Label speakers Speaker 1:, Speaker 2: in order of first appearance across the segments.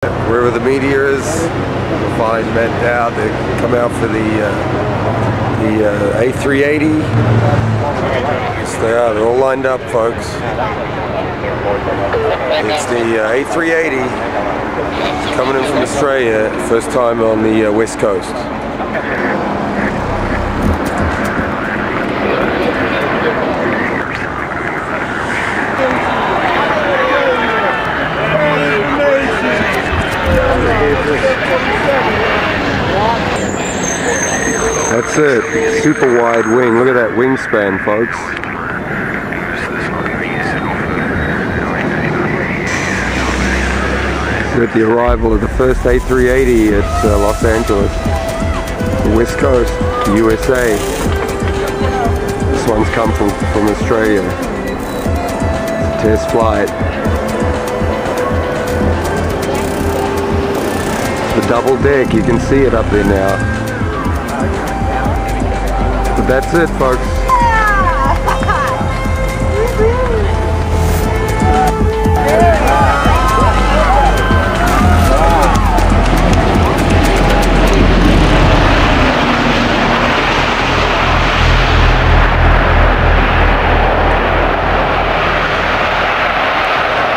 Speaker 1: Wherever the media is, you'll find men out. They come out for the A380. Yes, they are. They're all lined up, folks. It's the A380 coming in from Australia, first time on the West Coast. That's it. Super wide wing. Look at that wingspan, folks. At the arrival of the first A380 at Los Angeles, the West Coast, USA. This one's come from Australia. It's a test flight. The double deck, you can see it up there now. But that's it, folks.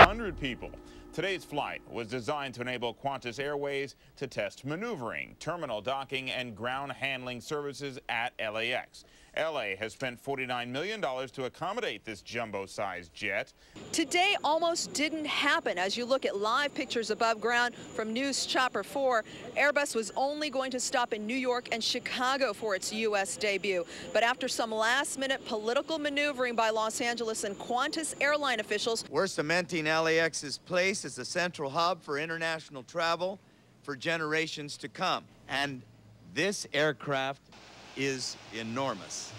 Speaker 2: 100 people. Today's flight was designed to enable Qantas Airways to test maneuvering, terminal docking, and ground handling services at LAX. LA has spent $49 million to accommodate this jumbo-sized jet.
Speaker 3: Today almost didn't happen. As you look at live pictures above ground from News Chopper 4, Airbus was only going to stop in New York and Chicago for its U.S. debut. But after some last-minute political maneuvering by Los Angeles and Qantas airline officials,
Speaker 4: we're cementing LAX's place as a central hub for international travel for generations to come. And this aircraft is enormous.